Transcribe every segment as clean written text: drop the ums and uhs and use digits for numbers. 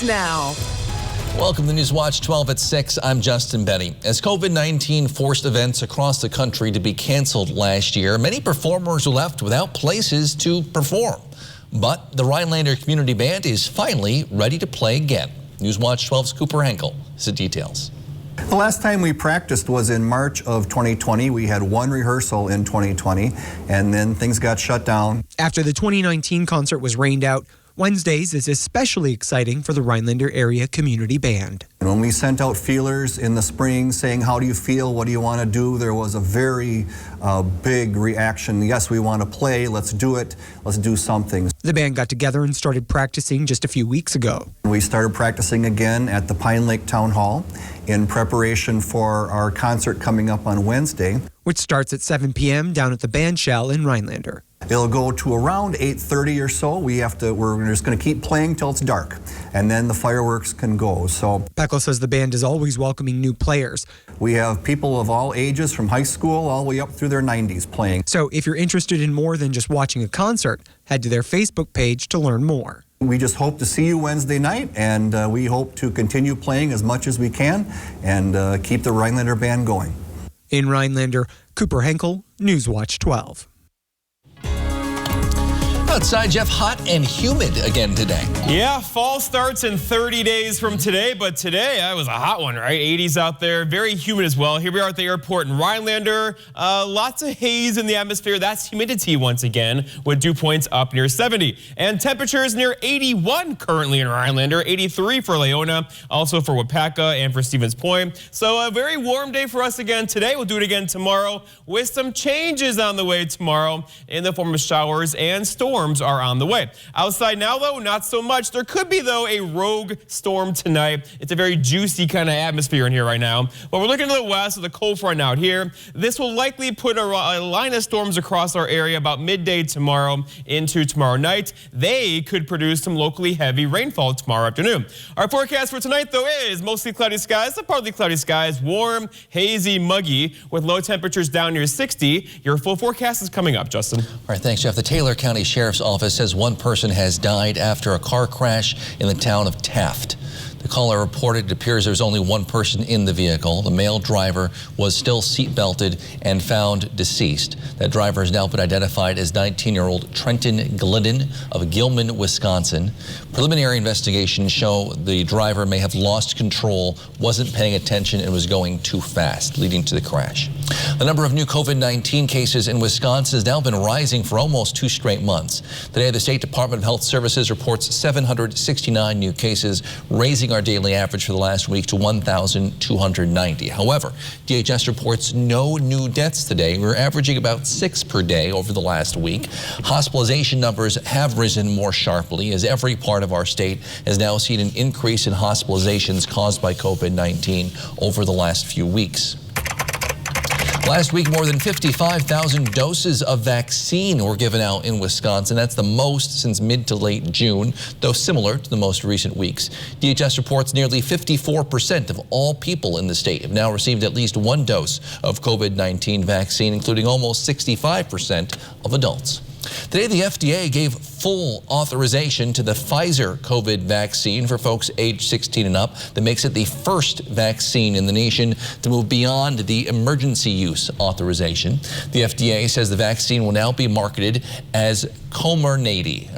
starts now. Welcome to News Watch 12 at 6. I'm Justin Benny. As COVID-19 forced events across the country to be canceled last year, many performers were left without places to perform. But the Rhinelander Community Band is finally ready to play again. News Watch 12's Cooper Henkel has the details. The last time we practiced was in March of 2020. We had one rehearsal in 2020, and then things got shut down. After the 2019 concert was rained out, Wednesdays is especially exciting for the Rhinelander Area Community Band. And when we sent out feelers in the spring saying, how do you feel, what do you want to do, there was a very big reaction. Yes, we want to play, let's do it, let's do something. The band got together and started practicing just a few weeks ago. We started practicing again at the Pine Lake Town Hall in preparation for our concert coming up on Wednesday, which starts at 7 p.m. down at the band shell in Rhinelander. It'll go to around 8:30 or so. We're just going to keep playing till it's dark, and then the fireworks can go. So Peckel says the band is always welcoming new players. We have people of all ages, from high school all the way up through their 90s playing. So if you're interested in more than just watching a concert, head to their Facebook page to learn more. We just hope to see you Wednesday night, and we hope to continue playing as much as we can and keep the Rhinelander Band going. In Rhinelander, Cooper Henkel, News Watch 12. Outside, Jeff, hot and humid again today. Yeah, fall starts in 30 days from today, but today that was a hot one, right? 80s out there, very humid as well. Here we are at the airport in Rhinelander. Lots of haze in the atmosphere. That's humidity once again, with dew points up near 70. And temperatures near 81 currently in Rhinelander, 83 for Leona, also for Wapaka and for Stevens Point. So a very warm day for us again today. We'll do it again tomorrow with some changes on the way tomorrow in the form of showers and storms are on the way. Outside now, though, not so much. There could be, though, a rogue storm tonight. It's a very juicy kind of atmosphere in here right now. But we're looking to the west with a cold front out here. This will likely put a line of storms across our area about midday tomorrow into tomorrow night. They could produce some locally heavy rainfall tomorrow afternoon. Our forecast for tonight, though, is mostly cloudy skies, partly cloudy skies, warm, hazy, muggy, with low temperatures down near 60. Your full forecast is coming up, Justin. All right, thanks, Jeff. The Taylor County Sheriff's Office says one person has died after a car crash in the town of Taft. The caller reported it appears there's only one person in the vehicle. The male driver was still seatbelted and found deceased. That driver has now been identified as 19-year-old Trenton Glidden of Gilman, Wisconsin. Preliminary investigations show the driver may have lost control, wasn't paying attention, and was going too fast, leading to the crash. The number of new COVID-19 cases in Wisconsin has now been rising for almost 2 straight months. Today, the State Department of Health Services reports 769 new cases, raising our daily average for the last week to 1,290. However, DHS reports no new deaths today. We're averaging about 6 per day over the last week. Hospitalization numbers have risen more sharply as every part of our state has now seen an increase in hospitalizations caused by COVID-19 over the last few weeks. Last week, more than 55,000 doses of vaccine were given out in Wisconsin. That's the most since mid to late June, though similar to the most recent weeks. DHS reports nearly 54% of all people in the state have now received at least one dose of COVID-19 vaccine, including almost 65% of adults. Today, the FDA gave full authorization to the Pfizer COVID vaccine for folks age 16 and up. That makes it the first vaccine in the nation to move beyond the emergency use authorization. The FDA says the vaccine will now be marketed as Comirnaty.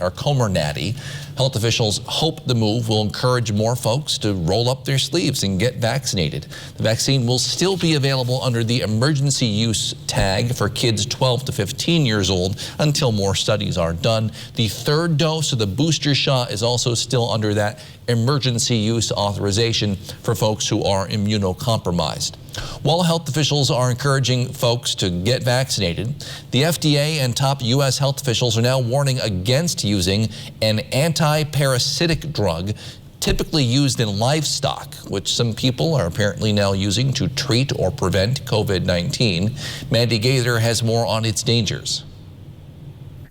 Health officials hope the move will encourage more folks to roll up their sleeves and get vaccinated. The vaccine will still be available under the emergency use tag for kids 12 to 15 years old until more studies are done. The third dose of the booster shot is also still under that emergency use authorization for folks who are immunocompromised. While health officials are encouraging folks to get vaccinated, the FDA and top U.S. health officials are now warning against using an anti-parasitic drug typically used in livestock, which some people are apparently now using to treat or prevent COVID-19. Mandy Gaither has more on its dangers.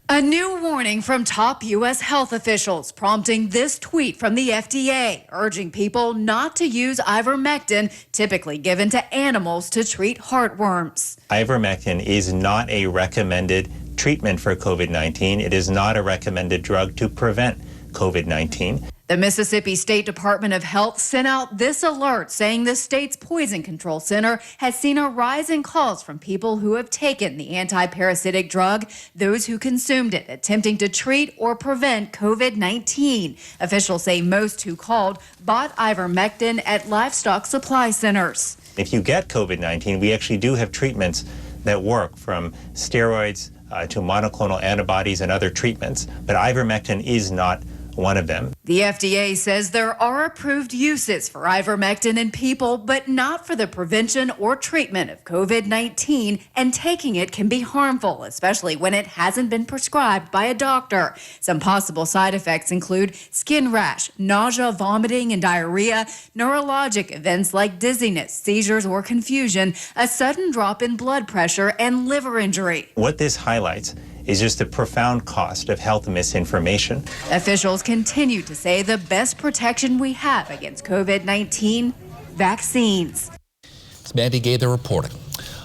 A new warning from top U.S. health officials prompting this tweet from the FDA, urging people not to use ivermectin, typically given to animals to treat heartworms. Ivermectin is not a recommended treatment for COVID-19. It is not a recommended drug to prevent COVID-19. The Mississippi State Department of Health sent out this alert saying the state's Poison Control Center has seen a rise in calls from people who have taken the anti-parasitic drug, those who consumed it, attempting to treat or prevent COVID-19. Officials say most who called bought ivermectin at livestock supply centers. If you get COVID-19, we actually do have treatments that work, from steroids to monoclonal antibodies and other treatments, but ivermectin is not one of them. The FDA says there are approved uses for ivermectin in people, but not for the prevention or treatment of COVID-19, and taking it can be harmful, especially when it hasn't been prescribed by a doctor. Some possible side effects include skin rash, nausea, vomiting, and diarrhea, neurologic events like dizziness, seizures, or confusion, a sudden drop in blood pressure, and liver injury. What this highlights is just the profound cost of health misinformation. Officials continue to say the best protection we have against COVID-19, vaccines. It's Mandy Gaither reporting.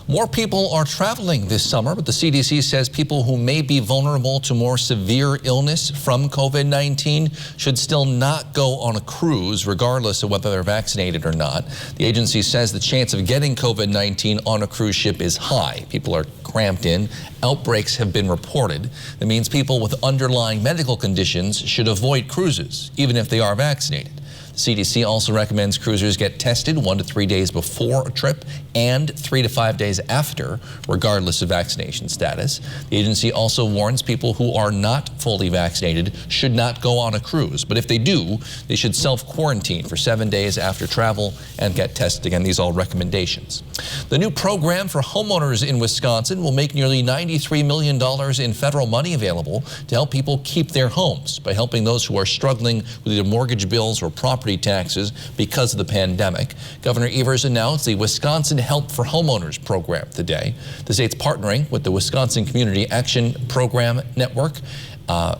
More people are traveling this summer, but the CDC says people who may be vulnerable to more severe illness from COVID-19 should still not go on a cruise, regardless of whether they're vaccinated or not. The agency says the chance of getting COVID-19 on a cruise ship is high. People are cramped in. Outbreaks have been reported. That means people with underlying medical conditions should avoid cruises, even if they are vaccinated. The CDC also recommends cruisers get tested 1 to 3 days before a trip and 3 to 5 days after, regardless of vaccination status. The agency also warns people who are not fully vaccinated should not go on a cruise. But if they do, they should self-quarantine for 7 days after travel and get tested. Again, these are all recommendations. The new program for homeowners in Wisconsin will make nearly $93 million in federal money available to help people keep their homes by helping those who are struggling with either mortgage bills or property taxes because of the pandemic. Governor Evers announced the Wisconsin Help for Homeowners program today. The state's partnering with the Wisconsin Community Action Program Network,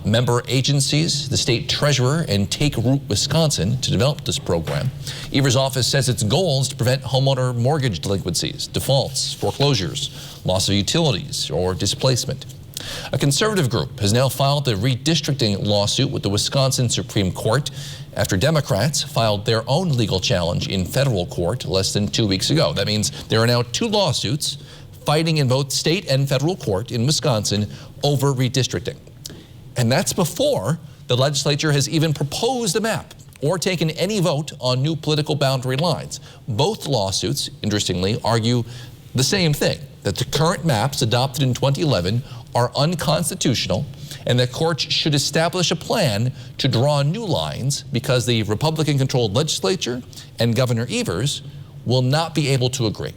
member agencies, the state treasurer, and Take Root Wisconsin to develop this program. Evers' office says its goal is to prevent homeowner mortgage delinquencies, defaults, foreclosures, loss of utilities, or displacement. A conservative group has now filed a redistricting lawsuit with the Wisconsin Supreme Court after Democrats filed their own legal challenge in federal court less than 2 weeks ago. That means there are now 2 lawsuits fighting in both state and federal court in Wisconsin over redistricting. And that's before the legislature has even proposed a map or taken any vote on new political boundary lines. Both lawsuits, interestingly, argue the same thing, that the current maps adopted in 2011 are unconstitutional and that courts should establish a plan to draw new lines because the Republican-controlled legislature and Governor Evers will not be able to agree.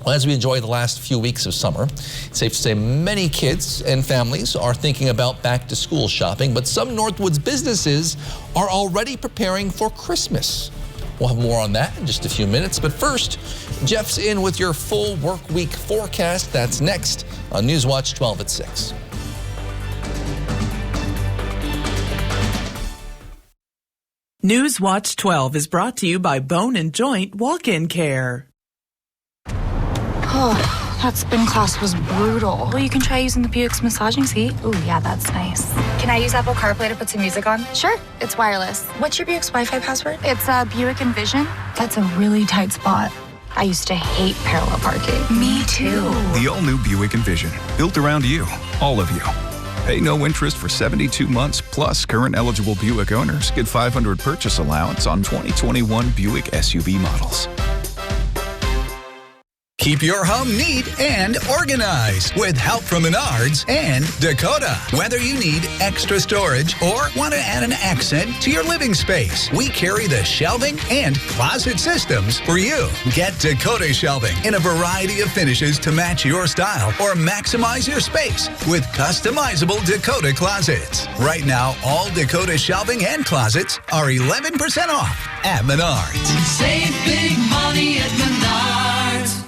Well, as we enjoy the last few weeks of summer, it's safe to say many kids and families are thinking about back-to-school shopping, but some Northwoods businesses are already preparing for Christmas. We'll have more on that in just a few minutes, but first, Jeff's in with your full work week forecast. That's next on Newswatch 12 at 6. Newswatch 12 is brought to you by Bone and Joint Walk-In Care. Oh, that spin class was brutal. Well, you can try using the Buick's massaging seat. Ooh, yeah, that's nice. Can I use Apple CarPlay to put some music on? Sure, it's wireless. What's your Buick's Wi-Fi password? It's Buick Envision. That's a really tight spot. I used to hate parallel parking. Me too. The all-new Buick Envision, built around you, all of you. Pay no interest for 72 months, plus current eligible Buick owners get $500 purchase allowance on 2021 Buick SUV models. Keep your home neat and organized with help from Menards and Dakota. Whether you need extra storage or want to add an accent to your living space, we carry the shelving and closet systems for you. Get Dakota shelving in a variety of finishes to match your style or maximize your space with customizable Dakota closets. Right now, all Dakota shelving and closets are 11% off at Menards. Save big money at Menards.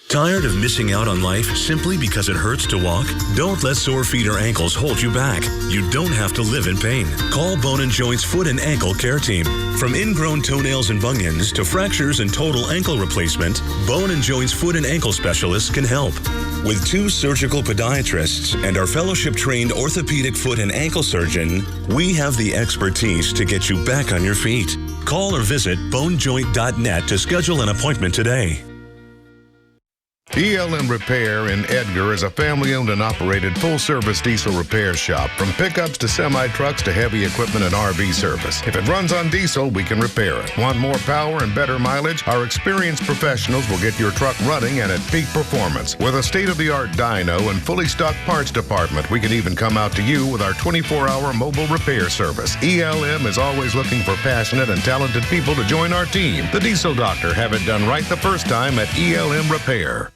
Tired of missing out on life simply because it hurts to walk? Don't let sore feet or ankles hold you back. You don't have to live in pain. Call Bone & Joint's Foot and Ankle Care Team. From ingrown toenails and bunions to fractures and total ankle replacement, Bone & Joint's Foot and Ankle Specialists can help. With 2 surgical podiatrists and our fellowship-trained orthopedic foot and ankle surgeon, we have the expertise to get you back on your feet. Call or visit bonejoint.net to schedule an appointment today. ELM Repair in Edgar is a family-owned and operated full-service diesel repair shop. From pickups to semi-trucks to heavy equipment and RV service. If it runs on diesel, we can repair it. Want more power and better mileage? Our experienced professionals will get your truck running and at peak performance. With a state-of-the-art dyno and fully stocked parts department, we can even come out to you with our 24-hour mobile repair service. ELM is always looking for passionate and talented people to join our team. The Diesel Doctor. Have it done right the first time at ELM Repair.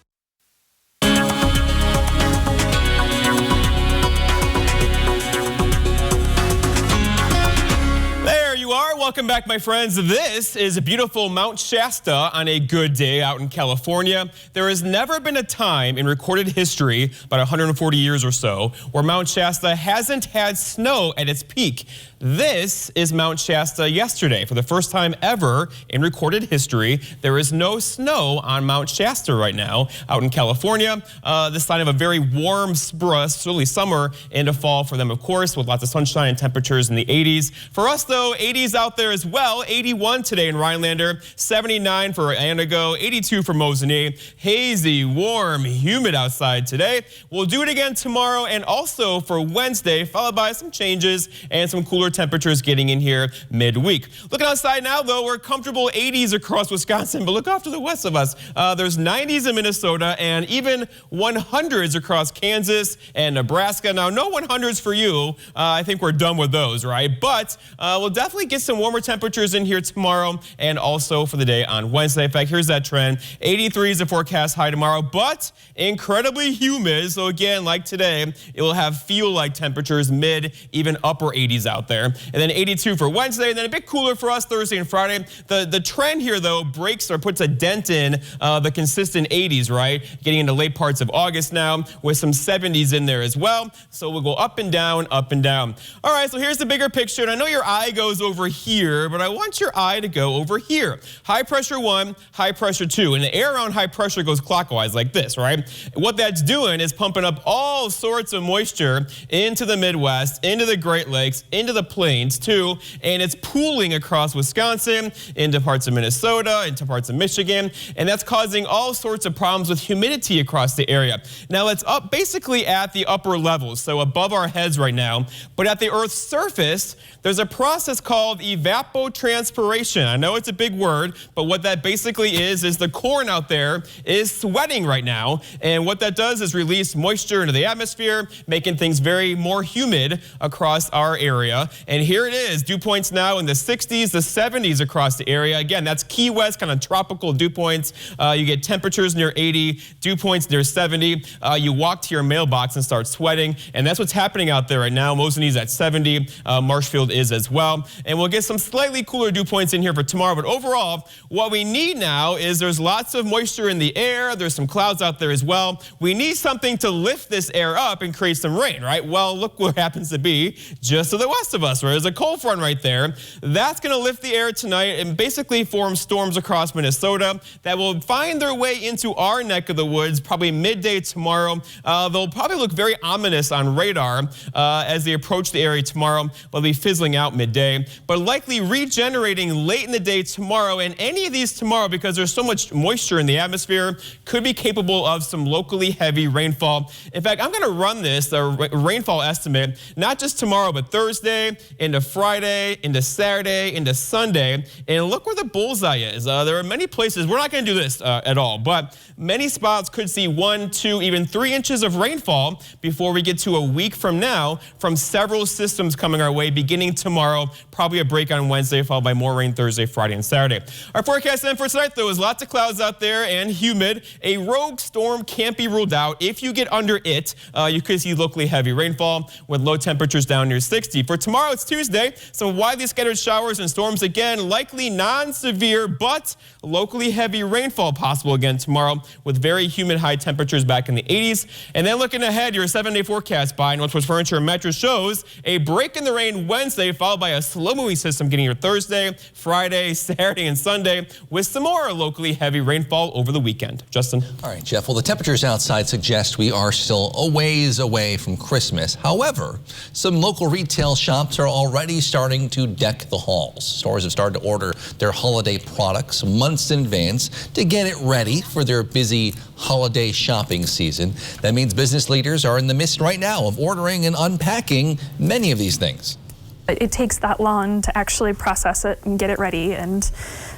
Welcome back, my friends. This is a beautiful Mount Shasta on a good day out in California. There has never been a time in recorded history, about 140 years or so, where Mount Shasta hasn't had snow at its peak. This is Mount Shasta yesterday. For the first time ever in recorded history, there is no snow on Mount Shasta right now out in California. The sign of a very warm early summer into fall for them, of course, with lots of sunshine and temperatures in the 80s. For us, though, 80s out there as well. 81 today in Rhinelander, 79 for Antigo, 82 for Mosinee. Hazy, warm, humid outside today. We'll do it again tomorrow and also for Wednesday, followed by some changes and some cooler temperatures getting in here midweek. Looking outside now, though, we're comfortable 80s across Wisconsin, but look off to the west of us. There's 90s in Minnesota and even 100s across Kansas and Nebraska. Now, no 100s for you. I think we're done with those, right? But we'll definitely get some warmer temperatures in here tomorrow and also for the day on Wednesday. In fact, here's that trend. 83 is the forecast high tomorrow, but incredibly humid. So again, like today, it will have feel-like temperatures, mid, even upper 80s out there. And then 82 for Wednesday, and then a bit cooler for us Thursday and Friday. The trend here, though, breaks or puts a dent in the consistent 80s, right? Getting into late parts of August now with some 70s in there as well. So we'll go up and down, up and down. All right, so here's the bigger picture, and I know your eye goes over here, but I want your eye to go over here. High pressure 1, high pressure 2, and the air around high pressure goes clockwise like this, right? What that's doing is pumping up all sorts of moisture into the Midwest, into the Great Lakes, into the plains too, and it's pooling across Wisconsin, into parts of Minnesota, into parts of Michigan, and that's causing all sorts of problems with humidity across the area. Now it's up basically at the upper levels, so above our heads right now, but at the Earth's surface, there's a process called evapotranspiration. I know it's a big word, but what that basically is the corn out there is sweating right now, and what that does is release moisture into the atmosphere, making things very more humid across our area. And here it is, dew points now in the 60s, the 70s across the area. Again, that's Key West, kind of tropical dew points. You get temperatures near 80, dew points near 70. You walk to your mailbox and start sweating, and that's what's happening out there right now. Mosinee's at 70, Marshfield is as well. And we'll get some slightly cooler dew points in here for tomorrow, but overall, what we need now is there's lots of moisture in the air. There's some clouds out there as well. We need something to lift this air up and create some rain, right? Well, look what happens to be just to the west of us, where there's a cold front right there. That's going to lift the air tonight and basically form storms across Minnesota that will find their way into our neck of the woods probably midday tomorrow. They'll probably look very ominous on radar as they approach the area tomorrow. They'll be fizzling out midday, but likely regenerating late in the day tomorrow. And any of these tomorrow, because there's so much moisture in the atmosphere, could be capable of some locally heavy rainfall. In fact, I'm going to run this, the rainfall estimate, not just tomorrow, but Thursday, into Friday, into Saturday, into Sunday. And look where the bullseye is. There are many places, we're not going to do this at all, but many spots could see 1, 2, even 3 inches of rainfall before we get to a week from now from several systems coming our way beginning tomorrow, probably a break on Wednesday, followed by more rain Thursday, Friday, and Saturday. Our forecast then for tonight, though, is lots of clouds out there and humid. A rogue storm can't be ruled out. If you get under it, you could see locally heavy rainfall with low temperatures down near 60. For tomorrow, tomorrow it's Tuesday. Some widely scattered showers and storms again, likely non-severe, but locally heavy rainfall possible again tomorrow with very humid high temperatures back in the 80s. And then looking ahead, your 7-day forecast by Northwest Furniture and Mattress shows a break in the rain Wednesday, followed by a slow-moving system getting here Thursday, Friday, Saturday, and Sunday, with some more locally heavy rainfall over the weekend. Justin? All right, Jeff. Well, the temperatures outside suggest we are still a ways away from Christmas. However, some local retail shops are already starting to deck the halls. Stores have started to order their holiday products months in advance to get it ready for their busy holiday shopping season. That means business leaders are in the midst right now of ordering and unpacking many of these things. It takes that long to actually process it and get it ready, and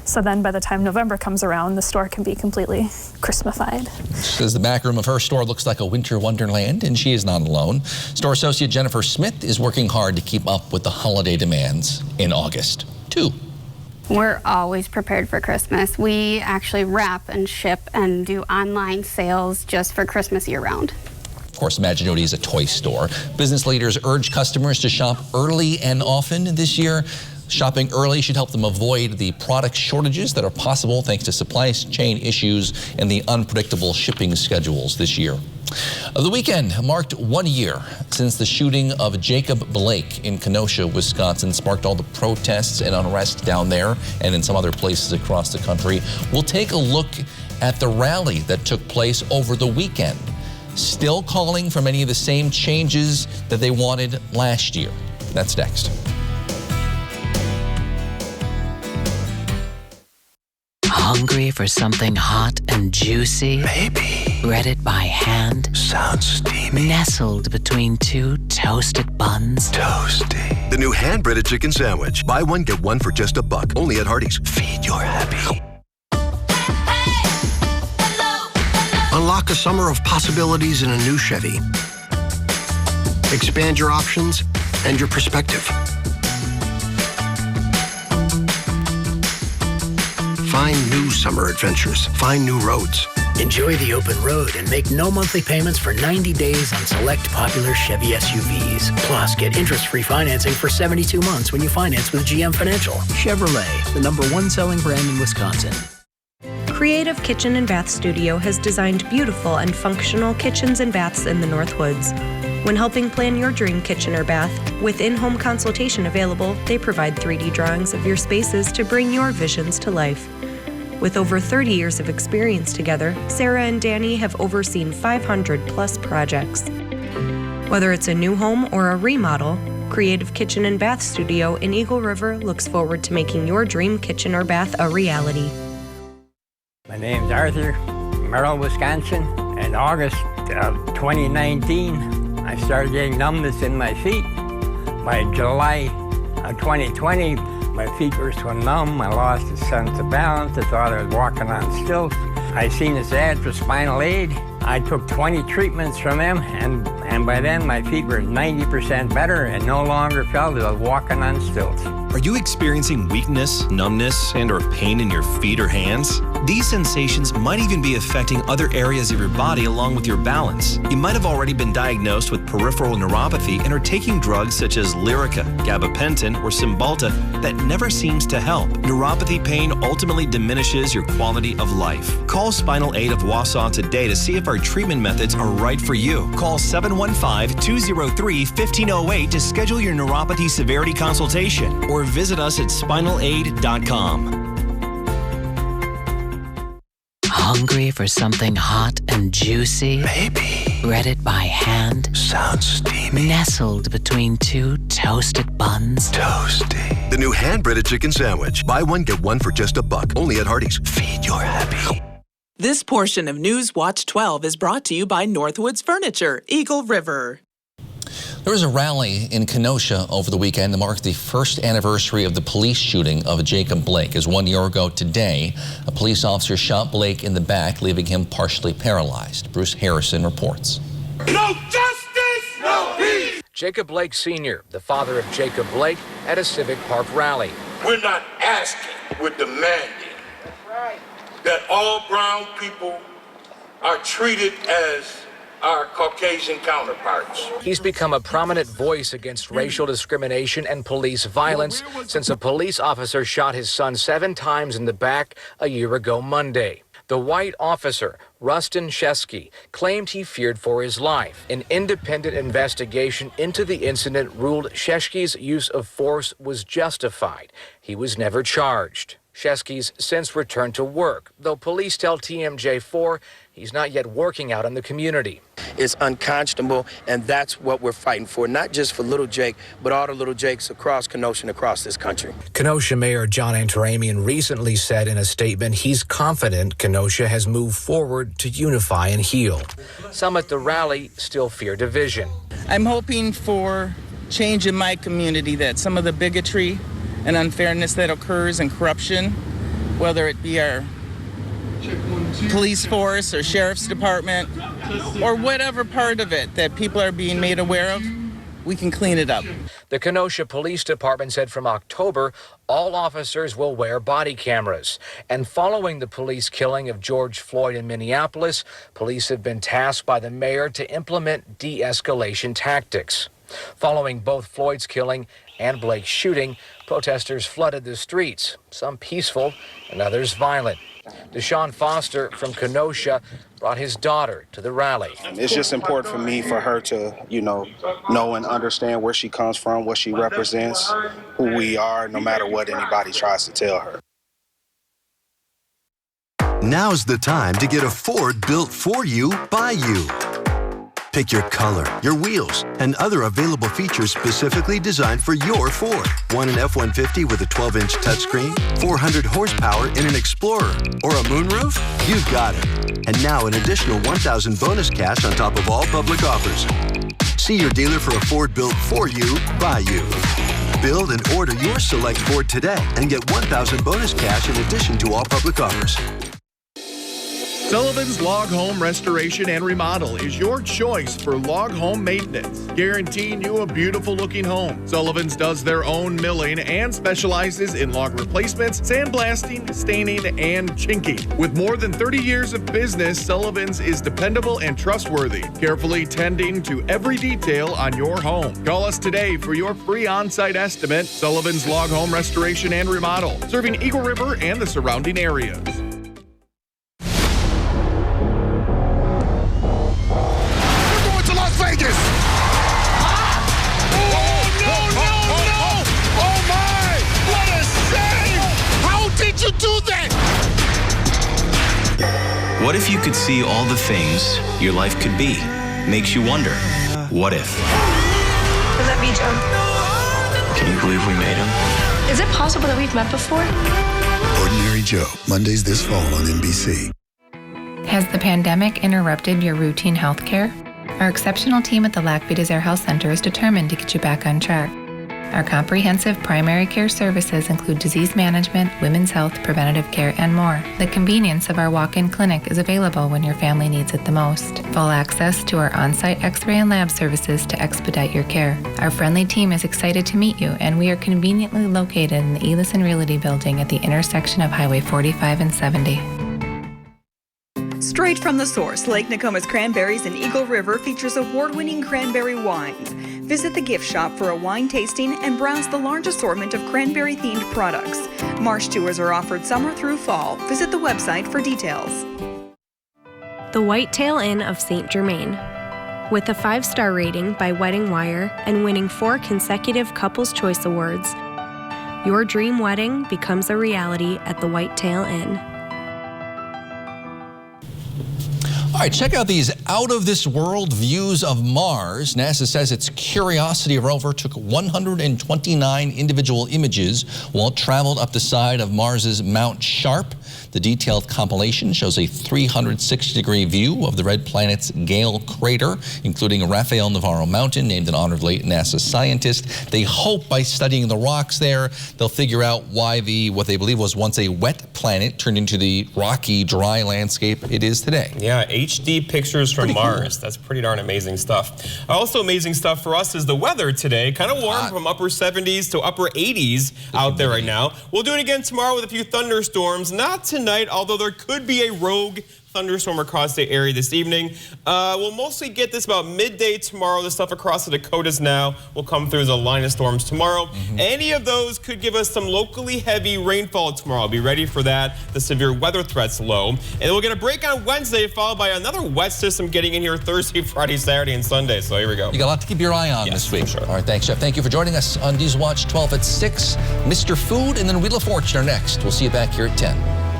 so then by the time November comes around, the store can be completely Christmasified. She says the back room of her store looks like a winter wonderland, and she is not alone. Store associate Jennifer Smith is working hard to keep up with the holiday demands in August, too. We're always prepared for Christmas. We actually wrap and ship and do online sales just for Christmas year-round. Of course, Imaginuity is a toy store. Business leaders urge customers to shop early and often this year. Shopping early should help them avoid the product shortages that are possible thanks to supply chain issues and the unpredictable shipping schedules this year. The weekend marked 1 year since the shooting of Jacob Blake in Kenosha, Wisconsin, sparked all the protests and unrest down there and in some other places across the country. We'll take a look at the rally that took place over the weekend. Still calling for many of the same changes that they wanted last year. That's next. Hungry for something hot and juicy? Maybe. Breaded by hand? Sounds steamy. Nestled between two toasted buns? Toasty. The new hand-breaded chicken sandwich. Buy one, get one for just $1. Only at Hardee's. Feed your happy. Unlock a summer of possibilities in a new Chevy. Expand your options and your perspective. Find new summer adventures. Find new roads. Enjoy the open road and make no monthly payments for 90 days on select popular Chevy SUVs. Plus, get interest-free financing for 72 months when you finance with GM Financial. Chevrolet, the #1 selling brand in Wisconsin. Creative Kitchen and Bath Studio has designed beautiful and functional kitchens and baths in the Northwoods. When helping plan your dream kitchen or bath, with in-home consultation available, they provide 3D drawings of your spaces to bring your visions to life. With over 30 years of experience together, Sarah and Danny have overseen 500+ projects. Whether it's a new home or a remodel, Creative Kitchen and Bath Studio in Eagle River looks forward to making your dream kitchen or bath a reality. My name's Arthur, Merrill, Wisconsin. In August of 2019, I started getting numbness in my feet. By July of 2020, my feet were so numb, I lost a sense of balance. I thought I was walking on stilts. I seen this ad for spinal aid. I took 20 treatments from them, and by then my feet were 90% better and no longer felt as I was walking on stilts. Are you experiencing weakness, numbness, and or pain in your feet or hands? These sensations might even be affecting other areas of your body along with your balance. You might have already been diagnosed with peripheral neuropathy and are taking drugs such as Lyrica, gabapentin, or Cymbalta that never seems to help. Neuropathy pain ultimately diminishes your quality of life. Call Spinal Aid of Wausau today to see if our treatment methods are right for you. Call 715-203-1508 to schedule your neuropathy severity consultation or visit us at spinalaid.com. Hungry for something hot and juicy? Maybe. Breaded by hand? Sounds steamy. Nestled between two toasted buns? Toasty. The new hand-breaded chicken sandwich. Buy one, get one for just $1. Only at Hardee's. Feed your happy. This portion of News Watch 12 is brought to you by Northwoods Furniture, Eagle River. There was a rally in Kenosha over the weekend to mark the first anniversary of the police shooting of Jacob Blake. As 1 year ago today, a police officer shot Blake in the back, leaving him partially paralyzed. Bruce Harrison reports. No justice, no peace. Jacob Blake Sr., the father of Jacob Blake, at a Civic Park rally. We're not asking, we're demanding that all brown people are treated as our Caucasian counterparts. He's become a prominent voice against racial discrimination and police violence since a police officer shot his son 7 times in the back a year ago Monday. The white officer, Rustin Shesky, claimed he feared for his life. An independent investigation into the incident ruled Shesky's use of force was justified. He was never charged. Shesky's since returned to work, though police tell TMJ4 he's not yet working out in the community. It's unconscionable, and that's what we're fighting for, not just for little Jake, but all the little Jakes across Kenosha and across this country. Kenosha Mayor John Antaramian recently said in a statement he's confident Kenosha has moved forward to unify and heal. Some at the rally still fear division. I'm hoping for change in my community, that some of the bigotry and unfairness that occurs and corruption, whether it be our police force or sheriff's department or whatever part of it that people are being made aware of, we can clean it up. The Kenosha Police Department said from October, all officers will wear body cameras. And following the police killing of George Floyd in Minneapolis, police have been tasked by the mayor to implement de-escalation tactics. Following both Floyd's killing and Blake's shooting, protesters flooded the streets, some peaceful and others violent. Deshaun Foster from Kenosha brought his daughter to the rally. It's just important for me, for her to, know and understand where she comes from, what she represents, who we are, no matter what anybody tries to tell her. Now's the time to get a Ford built for you, by you. Pick your color, your wheels, and other available features specifically designed for your Ford. Want an F-150 with a 12-inch touchscreen, 400 horsepower in an Explorer, or a moonroof? You've got it. And now an additional $1,000 bonus cash on top of all public offers. See your dealer for a Ford built for you, by you. Build and order your select Ford today and get $1,000 bonus cash in addition to all public offers. Sullivan's Log Home Restoration and Remodel is your choice for log home maintenance, guaranteeing you a beautiful-looking home. Sullivan's does their own milling and specializes in log replacements, sandblasting, staining, and chinking. With more than 30 years of business, Sullivan's is dependable and trustworthy, carefully tending to every detail on your home. Call us today for your free on-site estimate. Sullivan's Log Home Restoration and Remodel, serving Eagle River and the surrounding areas. Vegas! Oh my! What a save! How did you do that? What if you could see all the things your life could be? Makes you wonder, what if? Is that me, Joe? Can you believe we made him? Is it possible that we've met before? Ordinary Joe, Mondays this fall on NBC. Has the pandemic interrupted your routine health care? Our exceptional team at the Lac Desert Health Center is determined to get you back on track. Our comprehensive primary care services include disease management, women's health, preventative care, and more. The convenience of our walk-in clinic is available when your family needs it the most. Full access to our on-site x-ray and lab services to expedite your care. Our friendly team is excited to meet you, and we are conveniently located in the Elison Realty Building at the intersection of Highway 45 and 70. Straight from the source, Lake Nokoma's Cranberries and Eagle River features award-winning cranberry wines. Visit the gift shop for a wine tasting and browse the large assortment of cranberry-themed products. Marsh tours are offered summer through fall. Visit the website for details. The Whitetail Inn of St. Germain. With a 5-star rating by Wedding Wire and winning 4 consecutive Couples Choice Awards, your dream wedding becomes a reality at the Whitetail Inn. All right, check out these out-of-this-world views of Mars. NASA says its Curiosity rover took 129 individual images while it traveled up the side of Mars's Mount Sharp. The detailed compilation shows a 360-degree view of the red planet's Gale crater, including Rafael Navarro Mountain, named in honor of late NASA scientist. They hope by studying the rocks there, they'll figure out why what they believe was once a wet planet turned into the rocky, dry landscape it is today. Yeah, HD pictures from Mars. Cool. That's pretty darn amazing stuff. Also amazing stuff for us is the weather today. Kind of warm from upper 70s to upper 80s out there right now. We'll do it again tomorrow with a few thunderstorms. Not tonight, although there could be a rogue thunderstorm across the area this evening. We'll mostly get this about midday tomorrow. The stuff across the Dakotas now will come through as a line of storms tomorrow. Any of those could give us some locally heavy rainfall tomorrow. Be ready for that. The severe weather threat's low. And then we'll get a break on Wednesday, followed by another wet system getting in here Thursday, Friday, Saturday, and Sunday. So here we go. You got a lot to keep your eye on this week. Sure. All right, thanks, Jeff. Thank you for joining us on News Watch 12 at 6. Mr. Food and then Wheel of Fortune are next. We'll see you back here at 10.